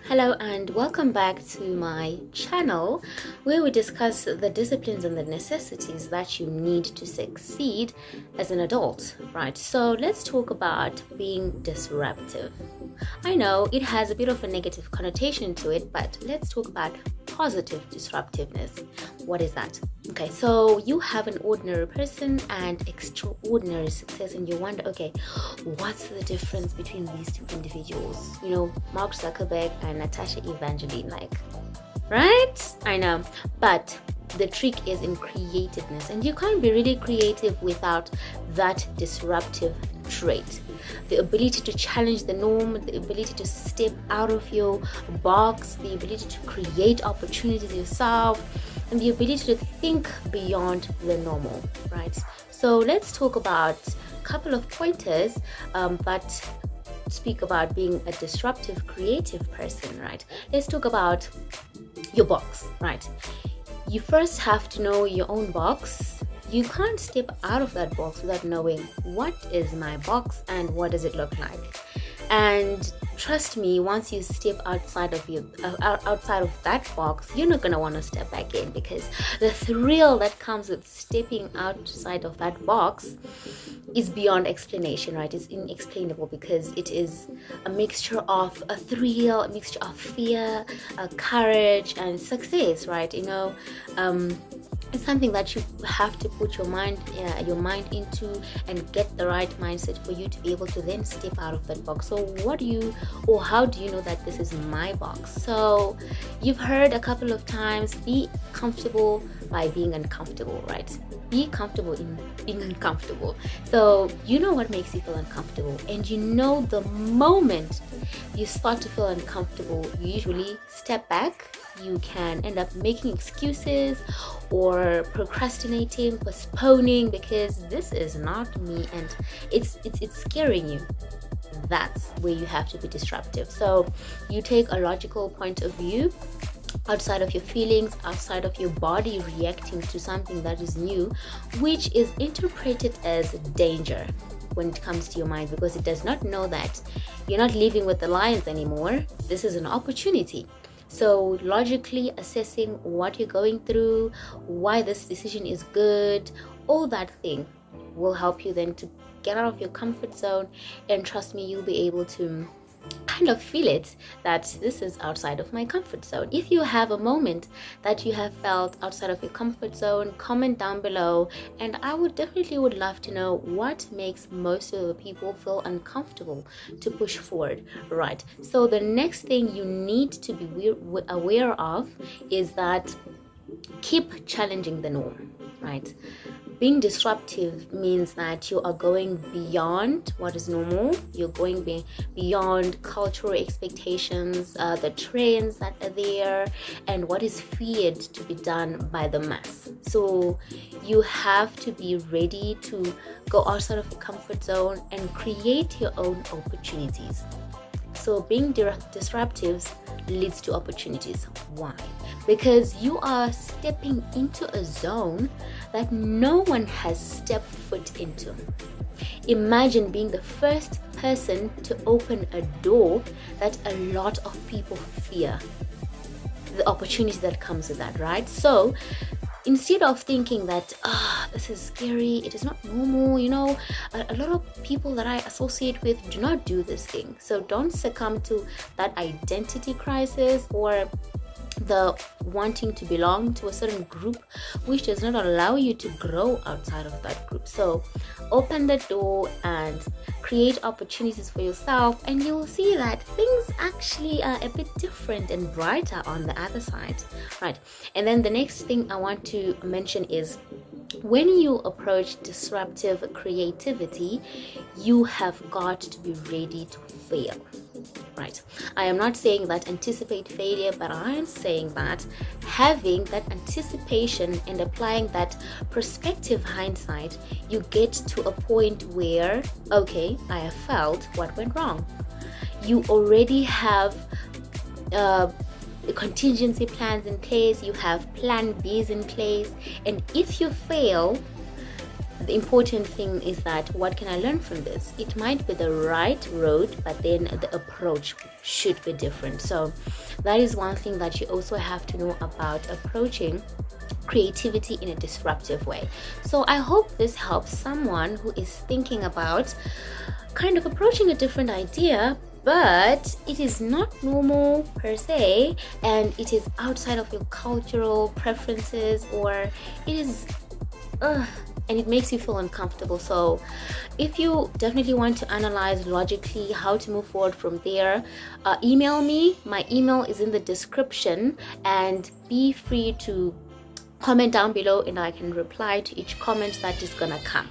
Hello and welcome back to my channel where we discuss the disciplines and the necessities that you need to succeed as an adult, right? So let's talk about being disruptive. I know it has a bit of a negative connotation to it, but let's talk about positive disruptiveness. What is that? Okay, so you have an ordinary person and extraordinary success, and you wonder, okay, what's the difference between these two individuals? You know, Mark Zuckerberg and Natasha Evangeline, right? I know, but the trick is in creativeness, and you can't be really creative without that disruptive trait. The ability to challenge the norm, the ability to step out of your box, the ability to create opportunities yourself, and the ability to think beyond the normal, right? So let's talk about a couple of pointers, but speak about being a disruptive, creative person, right? Let's talk about your box, right? You first have to know your own box. You can't step out of that box without knowing what is my box and what does it look like. And trust me, once you step outside of that box, you're not gonna want to step back in, because the thrill that comes with stepping outside of that box is beyond explanation, right? It's inexplainable, because it is a mixture of a thrill, a mixture of fear, courage, and success, right? It's something that you have to put your mind into and get the right mindset for you to be able to then step out of that box. So how do you know that this is my box? So you've heard a couple of times, be comfortable by being uncomfortable, right? Be comfortable in being uncomfortable. So you know what makes you feel uncomfortable, and you know the moment you start to feel uncomfortable, you usually step back. You can end up making excuses or procrastinating, postponing, because this is not me and it's scaring you. That's where you have to be disruptive. So you take a logical point of view outside of your feelings, outside of your body reacting to something that is new, which is interpreted as danger when it comes to your mind, because it does not know that you're not living with the lions anymore. This is an opportunity. So logically assessing what you're going through, why this decision is good, all that thing will help you then to get out of your comfort zone. And trust me, you'll be able to kind of feel it, that this is outside of my comfort zone. If you have a moment that you have felt outside of your comfort zone, comment down below, and I would definitely love to know what makes most of the people feel uncomfortable to push forward, right? So the next thing you need to be aware of is that keep challenging the norm, right? Being disruptive means that you are going beyond what is normal. You're going beyond cultural expectations, the trends that are there, and what is feared to be done by the mass. So you have to be ready to go outside of your comfort zone and create your own opportunities. So being disruptive leads to opportunities. Why? Because you are stepping into a zone that no one has stepped foot into. Imagine being the first person to open a door that a lot of people fear. The opportunity that comes with that, right? So instead of thinking that this is scary, it is not normal, a lot of people that I associate with do not do this thing. So don't succumb to that identity crisis or the wanting to belong to a certain group, which does not allow you to grow outside of that group. So open the door and create opportunities for yourself, and you'll see that things actually are a bit different and brighter on the other side, right? And then the next thing I want to mention is, when you approach disruptive creativity, you have got to be ready to fail, right? I am not saying that anticipate failure, but I am saying that having that anticipation and applying that prospective hindsight, you get to a point where, okay, I have failed, what went wrong? You already have contingency plans in place, you have plan B's in place, and if you fail, the important thing is that what can I learn from this? It might be the right road, but then the approach should be different. So that is one thing that you also have to know about approaching creativity in a disruptive way. So I hope this helps someone who is thinking about kind of approaching a different idea, but it is not normal per se, and it is outside of your cultural preferences, or it is and it makes you feel uncomfortable. So if you definitely want to analyze logically how to move forward from there, email me. My email is in the description, and be free to comment down below, and I can reply to each comment that is gonna come.